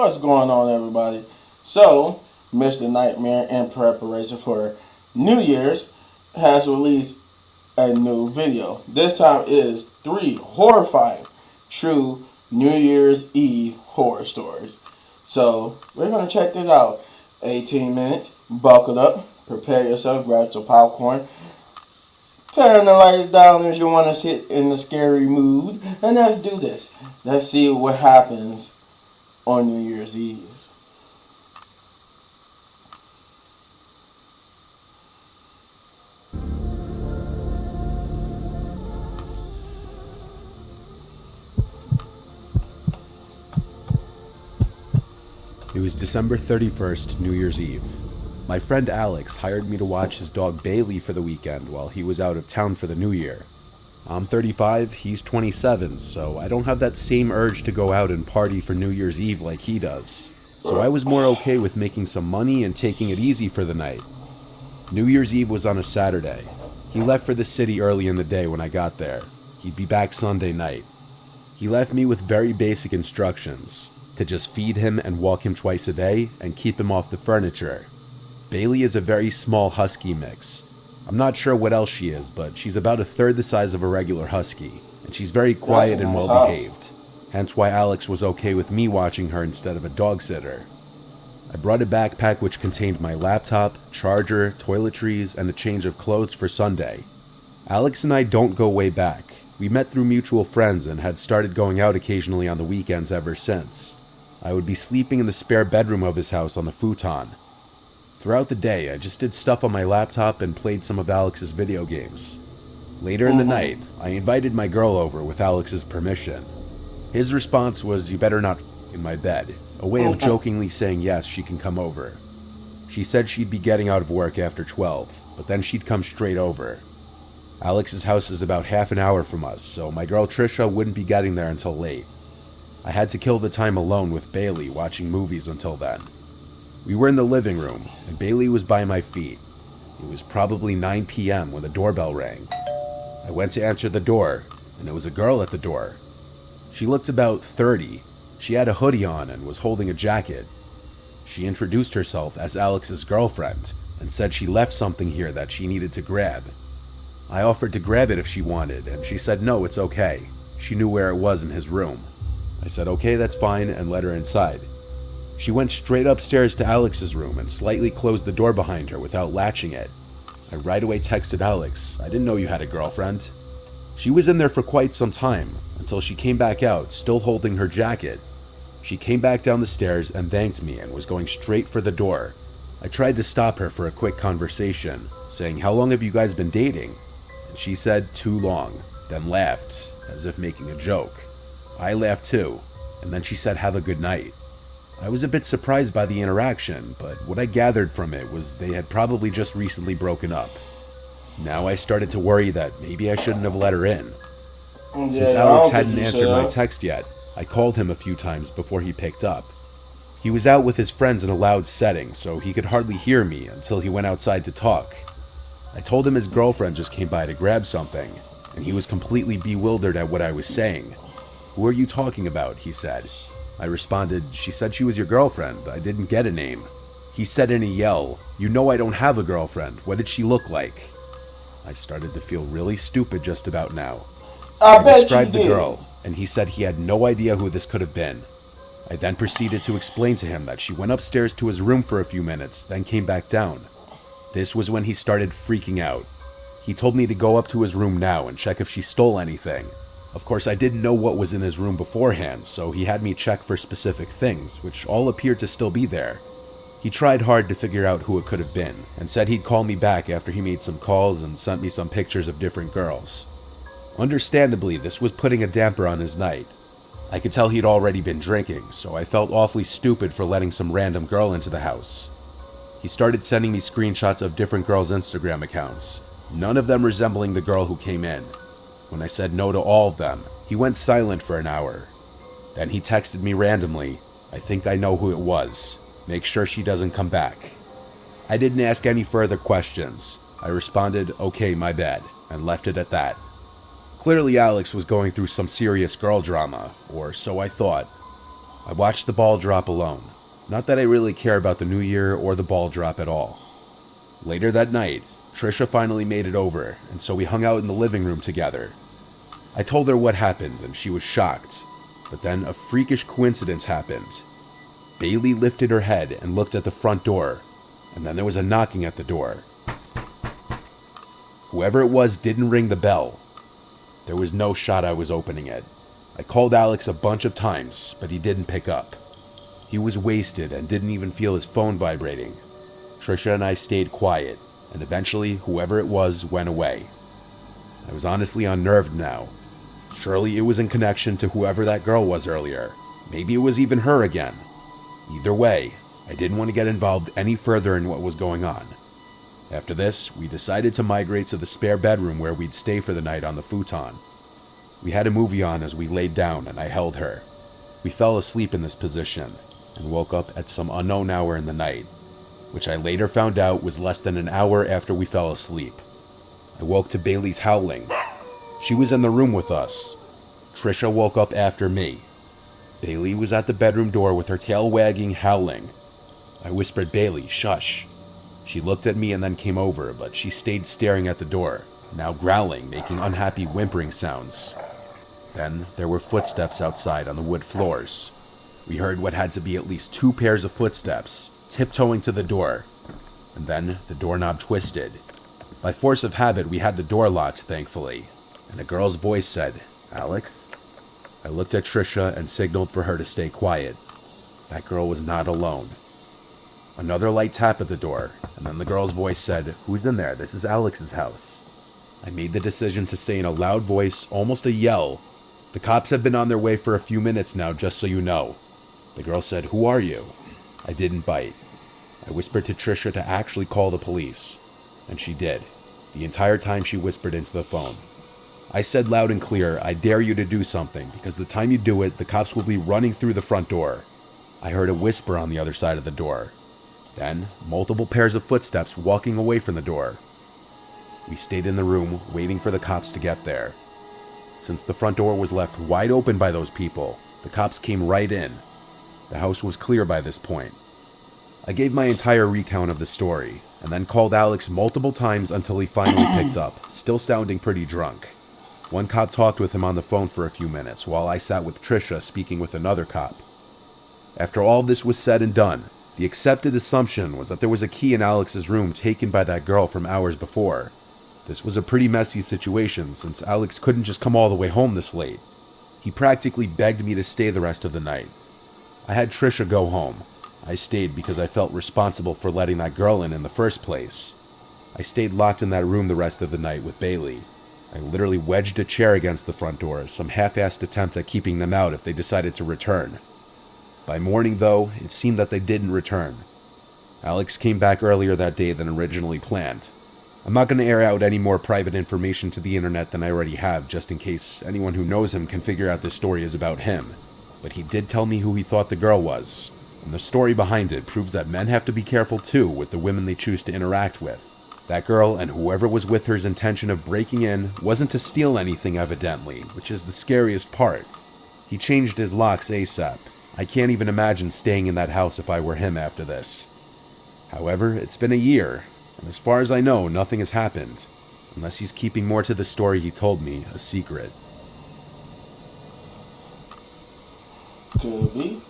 What's going on, everybody? So, Mr. Nightmare, in preparation for New Year's, has released a new video. This time is 3 horrifying true New Year's Eve horror stories. So, we're going to check this out. 18 minutes, buckle up, prepare yourself, grab some popcorn, turn the lights down if you want to sit in the scary mood, and let's do this. Let's see what happens on New Year's Eve. It was December 31st, New Year's Eve. My friend Alex hired me to watch his dog Bailey for the weekend while he was out of town for the New Year. I'm 35, he's 27, so I don't have that same urge to go out and party for New Year's Eve like he does. So I was more okay with making some money and taking it easy for the night. New Year's Eve was on a Saturday. He left for the city early in the day when I got there. He'd be back Sunday night. He left me with very basic instructions: to just feed him and walk him twice a day and keep him off the furniture. Bailey is a very small husky mix. I'm not sure what else she is, but she's about a third the size of a regular husky, and she's very quiet and well behaved. Hence why Alex was okay with me watching her instead of a dog sitter. I brought a backpack which contained my laptop, charger, toiletries, and a change of clothes for Sunday. Alex and I don't go way back. We met through mutual friends and had started going out occasionally on the weekends ever since. I would be sleeping in the spare bedroom of his house on the futon. Throughout the day, I just did stuff on my laptop and played some of Alex's video games. Later in the night, I invited my girl over with Alex's permission. His response was, "You better not in my bed," a way of jokingly saying yes, she can come over. She said she'd be getting out of work after 12, but then she'd come straight over. Alex's house is about half an hour from us, so my girl Trisha wouldn't be getting there until late. I had to kill the time alone with Bailey watching movies until then. We were in the living room, and Bailey was by my feet. It was probably 9 p.m. when the doorbell rang. I went to answer the door, and it was a girl at the door. She looked about 30. She had a hoodie on and was holding a jacket. She introduced herself as Alex's girlfriend and said she left something here that she needed to grab. I offered to grab it if she wanted, and she said no, it's okay. She knew where it was in his room. I said okay, that's fine, and let her inside. She went straight upstairs to Alex's room and slightly closed the door behind her without latching it. I right away texted Alex, "I didn't know you had a girlfriend." She was in there for quite some time, until she came back out, still holding her jacket. She came back down the stairs and thanked me and was going straight for the door. I tried to stop her for a quick conversation, saying, "How long have you guys been dating?" And she said, "Too long," then laughed, as if making a joke. I laughed too, and then she said, "Have a good night." I was a bit surprised by the interaction, but what I gathered from it was they had probably just recently broken up. Now I started to worry that maybe I shouldn't have let her in. Since Alex hadn't answered my text yet, I called him a few times before he picked up. He was out with his friends in a loud setting, so he could hardly hear me until he went outside to talk. I told him his girlfriend just came by to grab something, and he was completely bewildered at what I was saying. "Who are you talking about?" he said. I responded, "She said she was your girlfriend. I didn't get a name." He said in a yell, "You know I don't have a girlfriend. What did she look like?" I started to feel really stupid just about now. I described the girl, and he said he had no idea who this could have been. I then proceeded to explain to him that she went upstairs to his room for a few minutes, then came back down. This was when he started freaking out. He told me to go up to his room now and check if she stole anything. Of course, I didn't know what was in his room beforehand, so he had me check for specific things, which all appeared to still be there. He tried hard to figure out who it could have been, and said he'd call me back after he made some calls and sent me some pictures of different girls. Understandably, this was putting a damper on his night. I could tell he'd already been drinking, so I felt awfully stupid for letting some random girl into the house. He started sending me screenshots of different girls' Instagram accounts, none of them resembling the girl who came in. When I said no to all of them, he went silent for an hour. Then he texted me randomly, "I think I know who it was. Make sure she doesn't come back." I didn't ask any further questions. I responded, "Okay, my bad," and left it at that. Clearly Alex was going through some serious girl drama, or so I thought. I watched the ball drop alone. Not that I really care about the new year or the ball drop at all. Later that night, Trisha finally made it over, and so we hung out in the living room together. I told her what happened, and she was shocked. But then a freakish coincidence happened. Bailey lifted her head and looked at the front door, and then there was a knocking at the door. Whoever it was didn't ring the bell. There was no shot I was opening it. I called Alex a bunch of times, but he didn't pick up. He was wasted and didn't even feel his phone vibrating. Trisha and I stayed quiet, and eventually whoever it was went away. I was honestly unnerved now. Surely it was in connection to whoever that girl was earlier. Maybe it was even her again. Either way, I didn't want to get involved any further in what was going on. After this, we decided to migrate to the spare bedroom where we'd stay for the night on the futon. We had a movie on as we laid down, and I held her. We fell asleep in this position, and woke up at some unknown hour in the night, which I later found out was less than an hour after we fell asleep. I woke to Bailey's howling. She was in the room with us. Trisha woke up after me. Bailey was at the bedroom door with her tail wagging, howling. I whispered, "Bailey, shush." She looked at me and then came over, but she stayed staring at the door, now growling, making unhappy whimpering sounds. Then there were footsteps outside on the wood floors. We heard what had to be at least 2 pairs of footsteps, tiptoeing to the door, and then the doorknob twisted. By force of habit, we had the door locked, thankfully, and a girl's voice said, "Alec?" I looked at Trisha and signaled for her to stay quiet. That girl was not alone. Another light tap at the door, and then the girl's voice said, "Who's in there? This is Alex's house." I made the decision to say in a loud voice, almost a yell, "The cops have been on their way for a few minutes now, just so you know." The girl said, "Who are you?" I didn't bite. I whispered to Trisha to actually call the police, and she did. The entire time she whispered into the phone. I said loud and clear, "I dare you to do something, because the time you do it, the cops will be running through the front door." I heard a whisper on the other side of the door. Then, multiple pairs of footsteps walking away from the door. We stayed in the room, waiting for the cops to get there. Since the front door was left wide open by those people, the cops came right in. The house was clear by this point. I gave my entire recount of the story, and then called Alex multiple times until he finally picked up, still sounding pretty drunk. One cop talked with him on the phone for a few minutes, while I sat with Trisha speaking with another cop. After all this was said and done, the accepted assumption was that there was a key in Alex's room taken by that girl from hours before. This was a pretty messy situation, since Alex couldn't just come all the way home this late. He practically begged me to stay the rest of the night. I had Trisha go home. I stayed because I felt responsible for letting that girl in the first place. I stayed locked in that room the rest of the night with Bailey. I literally wedged a chair against the front door, some half-assed attempt at keeping them out if they decided to return. By morning, though, it seemed that they didn't return. Alex came back earlier that day than originally planned. I'm not going to air out any more private information to the internet than I already have, just in case anyone who knows him can figure out this story is about him. But he did tell me who he thought the girl was, and the story behind it proves that men have to be careful too with the women they choose to interact with. That girl and whoever was with her's intention of breaking in wasn't to steal anything, evidently, which is the scariest part. He changed his locks ASAP. I can't even imagine staying in that house if I were him after this. However, it's been a year, and as far as I know, nothing has happened, unless he's keeping more to the story he told me a secret. Could be.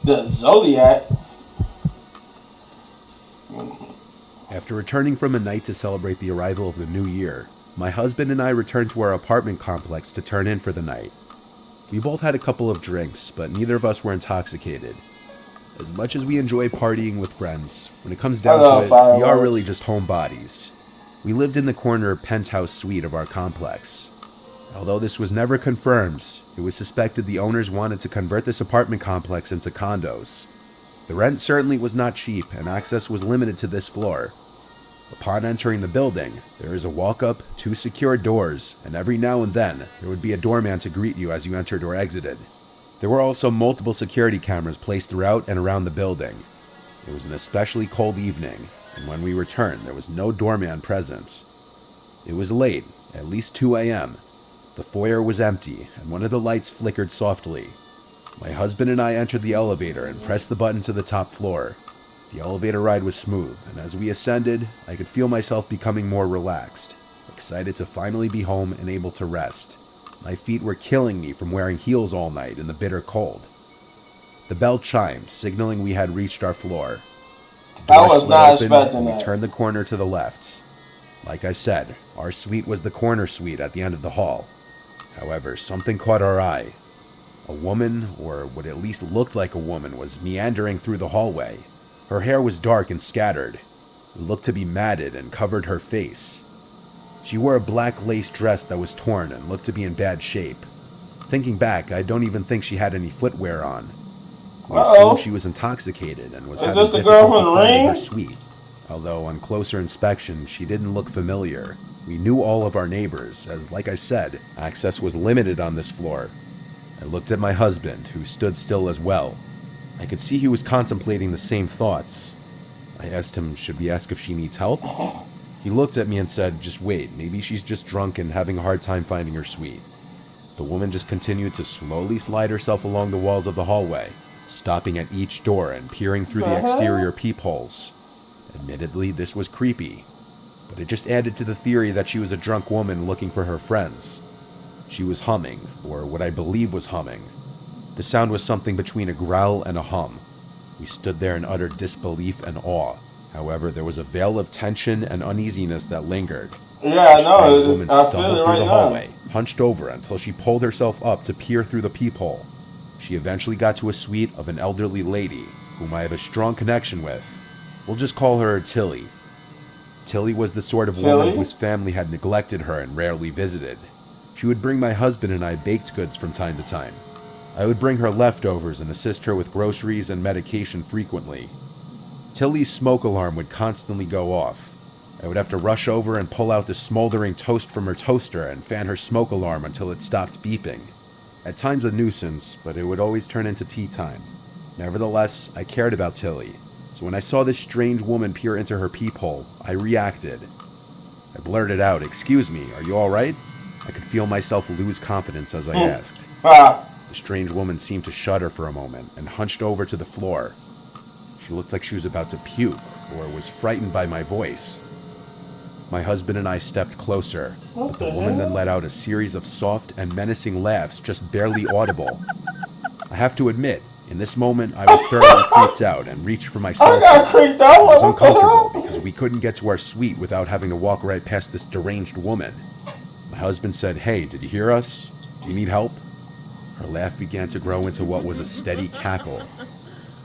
The Zodiac. After returning from a night to celebrate the arrival of the new year, my husband and I returned to our apartment complex to turn in for the night. We both had a couple of drinks, but neither of us were intoxicated. As much as we enjoy partying with friends, when it comes down to it, we are really just homebodies. We lived in the corner penthouse suite of our complex. Although this was never confirmed, it was suspected the owners wanted to convert this apartment complex into condos. The rent certainly was not cheap, and access was limited to this floor. Upon entering the building, there is a walk-up, 2 secure doors, and every now and then, there would be a doorman to greet you as you entered or exited. There were also multiple security cameras placed throughout and around the building. It was an especially cold evening, and when we returned, there was no doorman present. It was late, at least 2 a.m. The foyer was empty, and one of the lights flickered softly. My husband and I entered the elevator and pressed the button to the top floor. The elevator ride was smooth, and as we ascended, I could feel myself becoming more relaxed, excited to finally be home and able to rest. My feet were killing me from wearing heels all night in the bitter cold. The bell chimed, signaling we had reached our floor. I was not expecting that. We turned the corner to the left. Like I said, our suite was the corner suite at the end of the hall. However, something caught our eye. A woman, or what at least looked like a woman, was meandering through the hallway. Her hair was dark and scattered. It looked to be matted and covered her face. She wore a black lace dress that was torn and looked to be in bad shape. Thinking back, I don't even think she had any footwear on. We assumed she was intoxicated and was having difficulty finding her suite. Although on closer inspection, she didn't look familiar. We knew all of our neighbors, as like I said, access was limited on this floor. I looked at my husband, who stood still as well. I could see he was contemplating the same thoughts. I asked him, should we ask if she needs help? He looked at me and said, just wait, maybe she's just drunk and having a hard time finding her suite. The woman just continued to slowly slide herself along the walls of the hallway, stopping at each door and peering through the exterior peepholes. Admittedly, this was creepy, but it just added to the theory that she was a drunk woman looking for her friends. She was humming, or what I believe was humming. The sound was something between a growl and a hum. We stood there in utter disbelief and awe. However, there was a veil of tension and uneasiness that lingered. Yeah, I know. The woman stumbled through the hallway, hunched over until she pulled herself up to peer through the peephole. She eventually got to a suite of an elderly lady, whom I have a strong connection with. We'll just call her Tilly. Tilly was the sort of woman whose family had neglected her and rarely visited. She would bring my husband and I baked goods from time to time. I would bring her leftovers and assist her with groceries and medication frequently. Tilly's smoke alarm would constantly go off. I would have to rush over and pull out the smoldering toast from her toaster and fan her smoke alarm until it stopped beeping. At times a nuisance, but it would always turn into tea time. Nevertheless, I cared about Tilly, so when I saw this strange woman peer into her peephole, I reacted. I blurted out, "Excuse me, are you all right?" I could feel myself lose confidence as I asked. The strange woman seemed to shudder for a moment and hunched over to the floor. She looked like she was about to puke, or was frightened by my voice. My husband and I stepped closer, but the woman then let out a series of soft and menacing laughs, just barely audible. I have to admit, in this moment I was thoroughly creeped out and reached for my cell phone. It was uncomfortable because we couldn't get to our suite without having to walk right past this deranged woman. My husband said, "Hey, did you hear us? Do you need help?" Her laugh began to grow into what was a steady cackle.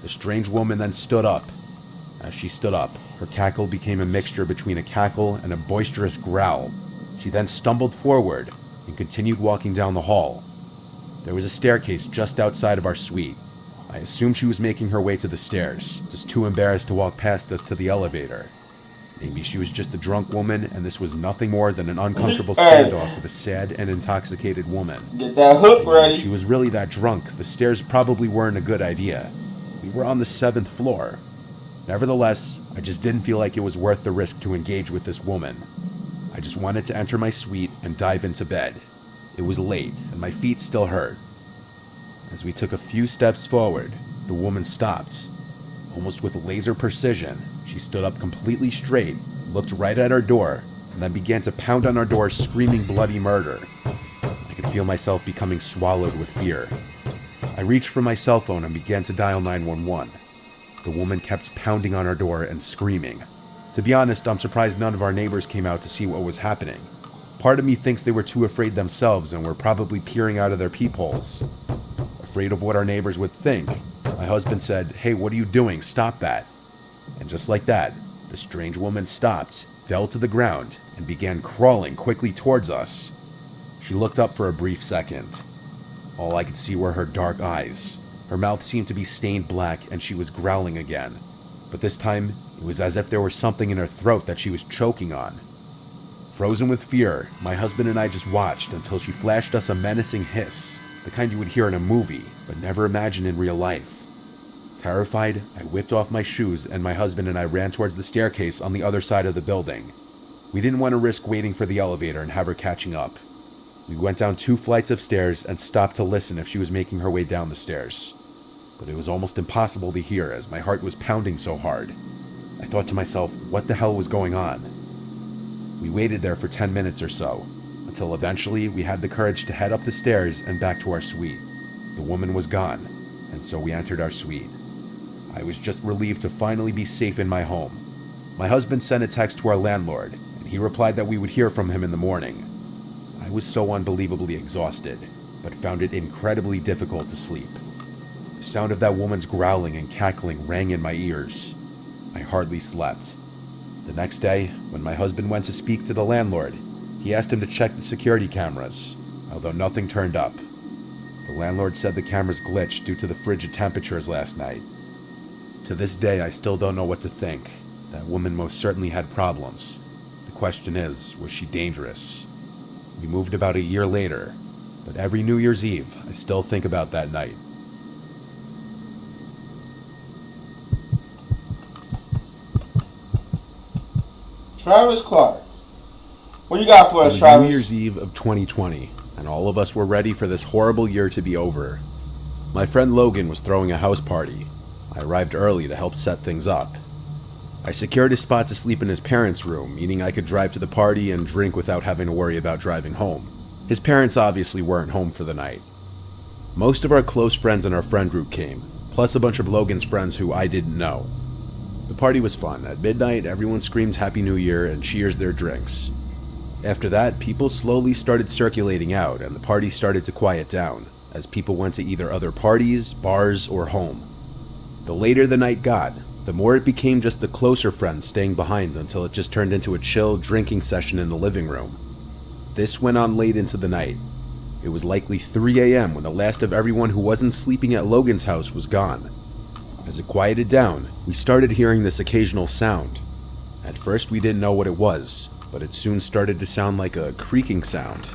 The strange woman then stood up. As she stood up, her cackle became a mixture between a cackle and a boisterous growl. She then stumbled forward and continued walking down the hall. There was a staircase just outside of our suite. I assumed she was making her way to the stairs, just too embarrassed to walk past us to the elevator. Maybe she was just a drunk woman and this was nothing more than an uncomfortable standoff with a sad and intoxicated woman. Get that hook ready. If she was really that drunk, the stairs probably weren't a good idea. We were on the 7th floor. Nevertheless, I just didn't feel like it was worth the risk to engage with this woman. I just wanted to enter my suite and dive into bed. It was late, and my feet still hurt. As we took a few steps forward, the woman stopped. Almost with laser precision, she stood up completely straight, looked right at our door, and then began to pound on our door, screaming bloody murder. I could feel myself becoming swallowed with fear. I reached for my cell phone and began to dial 911. The woman kept pounding on our door and screaming. To be honest, I'm surprised none of our neighbors came out to see what was happening. Part of me thinks they were too afraid themselves and were probably peering out of their peepholes. Afraid of what our neighbors would think, my husband said, "Hey, what are you doing? Stop that." And just like that, the strange woman stopped, fell to the ground, and began crawling quickly towards us. She looked up for a brief second. All I could see were her dark eyes. Her mouth seemed to be stained black, and she was growling again. But this time, it was as if there was something in her throat that she was choking on. Frozen with fear, my husband and I just watched until she flashed us a menacing hiss, the kind you would hear in a movie, but never imagine in real life. Terrified, I whipped off my shoes, and my husband and I ran towards the staircase on the other side of the building. We didn't want to risk waiting for the elevator and have her catching up. We went down 2 flights of stairs and stopped to listen if she was making her way down the stairs. But it was almost impossible to hear as my heart was pounding so hard. I thought to myself, what the hell was going on? We waited there for 10 minutes or so, until eventually we had the courage to head up the stairs and back to our suite. The woman was gone, and so we entered our suite. I was just relieved to finally be safe in my home. My husband sent a text to our landlord, and he replied that we would hear from him in the morning. I was so unbelievably exhausted, but found it incredibly difficult to sleep. The sound of that woman's growling and cackling rang in my ears. I hardly slept. The next day, when my husband went to speak to the landlord, he asked him to check the security cameras, although nothing turned up. The landlord said the cameras glitched due to the frigid temperatures last night. To this day, I still don't know what to think. That woman most certainly had problems. The question is, was she dangerous? We moved about a year later, but every New Year's Eve, I still think about that night. Travis Clark. What you got for us, It was Travis? New Year's Eve of 2020, and all of us were ready for this horrible year to be over. My friend Logan was throwing a house party. I arrived early to help set things up. I secured a spot to sleep in his parents' room, meaning I could drive to the party and drink without having to worry about driving home. His parents obviously weren't home for the night. Most of our close friends in our friend group came, plus a bunch of Logan's friends who I didn't know. The party was fun. At midnight, everyone screamed Happy New Year and cheers their drinks. After that, people slowly started circulating out, and the party started to quiet down, as people went to either other parties, bars, or home. The later the night got, the more it became just the closer friends staying behind until it just turned into a chill drinking session in the living room. This went on late into the night. It was likely 3 a.m. when the last of everyone who wasn't sleeping at Logan's house was gone. As it quieted down, we started hearing this occasional sound. At first we didn't know what it was, but it soon started to sound like a creaking sound.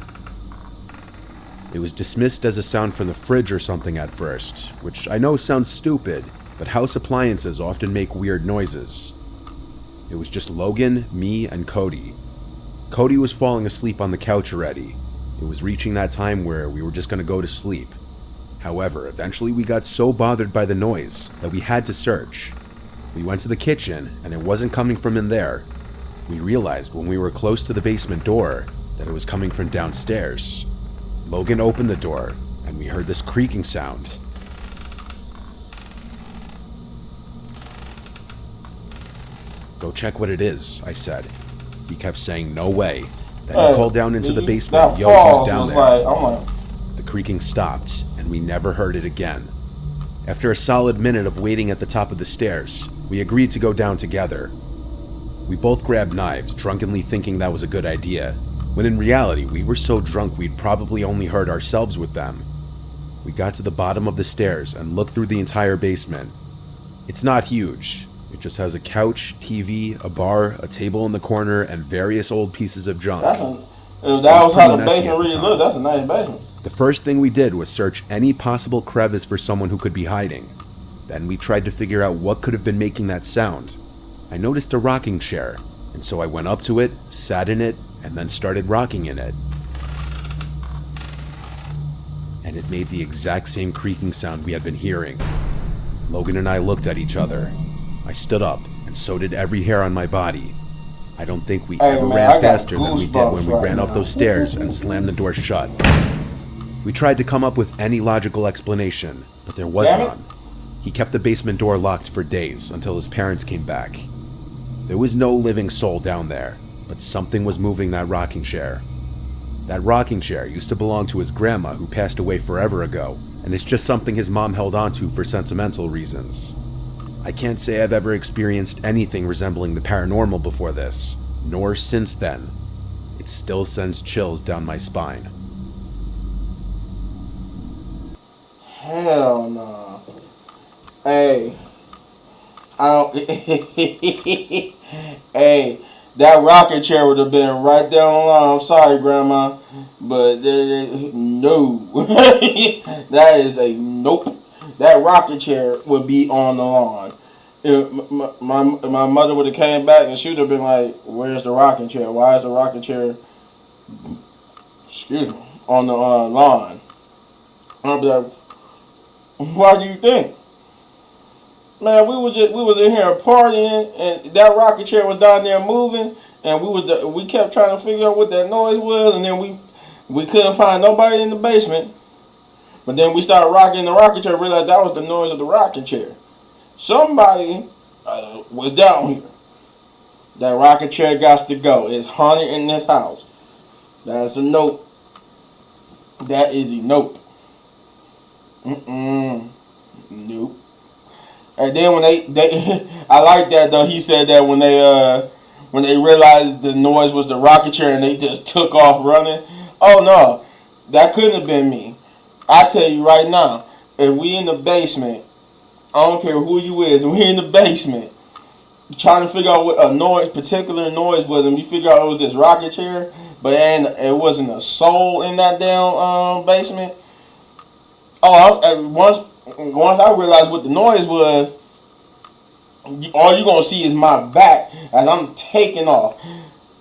It was dismissed as a sound from the fridge or something at first, which I know sounds stupid, but house appliances often make weird noises. It was just Logan, me, and Cody. Cody was falling asleep on the couch already. It was reaching that time where we were just going to go to sleep. However, eventually we got so bothered by the noise that we had to search. We went to the kitchen, and it wasn't coming from in there. We realized when we were close to the basement door that it was coming from downstairs. Logan opened the door, and we heard this creaking sound. "Go check what it is," I said. He kept saying, "No way." Then he called down into the basement, "Yo, he's down there." The creaking stopped, and we never heard it again. After a solid minute of waiting at the top of the stairs, we agreed to go down together. We both grabbed knives, drunkenly thinking that was a good idea, when in reality we were so drunk we'd probably only hurt ourselves with them. We got to the bottom of the stairs and looked through the entire basement. It's not huge. It just has a couch, TV, a bar, a table in the corner, and various old pieces of junk. If that was how the basement really looked, that's a nice basement. The first thing we did was search any possible crevice for someone who could be hiding. Then we tried to figure out what could have been making that sound. I noticed a rocking chair, and so I went up to it, sat in it, and then started rocking in it. And it made the exact same creaking sound we had been hearing. Logan and I looked at each other. I stood up, and so did every hair on my body. I don't think we ever ran faster than we did when we ran up those stairs and slammed the door shut. We tried to come up with any logical explanation, but there was none. He kept the basement door locked for days until his parents came back. There was no living soul down there, but something was moving that rocking chair. That rocking chair used to belong to his grandma, who passed away forever ago, and it's just something his mom held onto for sentimental reasons. I can't say I've ever experienced anything resembling the paranormal before this, nor since then. It still sends chills down my spine. Hell no. Hey. I don't. Hey, that rocking chair would have been right there on the line. I'm sorry, Grandma, but no. That is a nope. That rocking chair would be on the lawn. My mother would have came back and she would have been like, "Where's the rocking chair? Why is the rocking chair?" Excuse me. on the lawn. And I'll be like, why do you think? Man, we was in here partying, and that rocking chair was down there moving, and we kept trying to figure out what that noise was, and then we couldn't find nobody in the basement. But then we started rocking the rocking chair, realized that was the noise of the rocking chair. Somebody was down here. That rocking chair got to go. It's haunted in this house. That's a note. That is a note. Nope. And then when they I like that though. He said that when they realized the noise was the rocket chair and they just took off running. Oh no, that couldn't have been me. I tell you right now, if we in the basement, I don't care who you is, we in the basement trying to figure out what particular noise was, and we figure out it was this rocket chair, but it wasn't a soul in that damn basement. Oh, once I realized what the noise was, all you're going to see is my back as I'm taking off.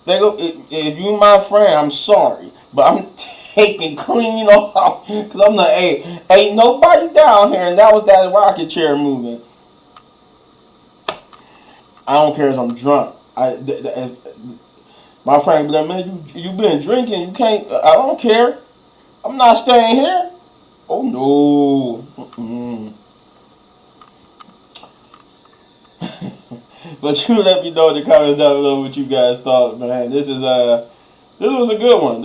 If you my friend, I'm sorry, but I'm taking clean off because I'm like, hey, ain't nobody down here, and that was that rocket chair moving. I don't care if I'm drunk. My friend be like, man, you been drinking, you can't, I don't care. I'm not staying here. Oh no. But you let me know in the comments down below what you guys thought, man. This was a good one.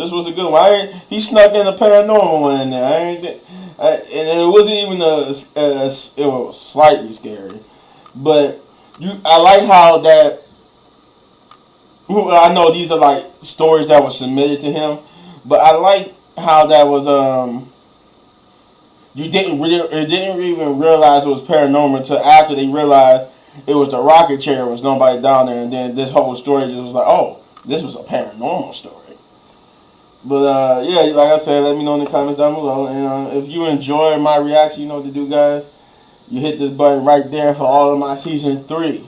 He snuck in a paranormal one in there. And it wasn't even it was slightly scary. But I like how that. I know these are like stories that were submitted to him, but I like how that was you didn't even realize it was paranormal until after they realized it was the rocket chair. There was nobody down there, and then this whole story just was like, oh, this was a paranormal story. But yeah, like I said, let me know in the comments down below, and if you enjoy my reaction, you know what to do, guys. You hit this button right there for all of my season 3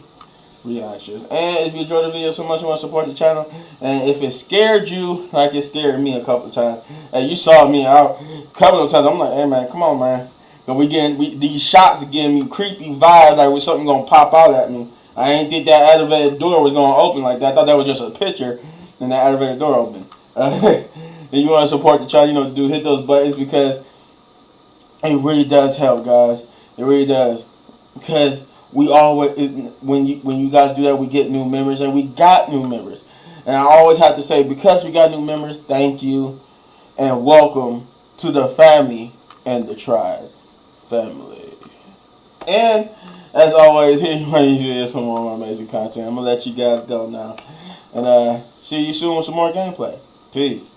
reactions. And if you enjoyed the video so much, you want to support the channel. And if it scared you like it scared me a couple of times, hey, you saw me out a couple of times. I'm like, hey man, come on, man. But these shots are giving me creepy vibes, like with something gonna pop out at me. I ain't think that elevator door was gonna open like that. I thought that was just a picture, and that elevator door opened. If you want to support the channel, you know what to do. Hit those buttons because it really does help, guys. It really does, because we always, when you guys do that, we get new members, and we got new members. And I always have to say, because we got new members, thank you and welcome to the family and the tribe family. And as always, here you is for more of my amazing content. I'm gonna let you guys go now, and see you soon with some more gameplay. Peace.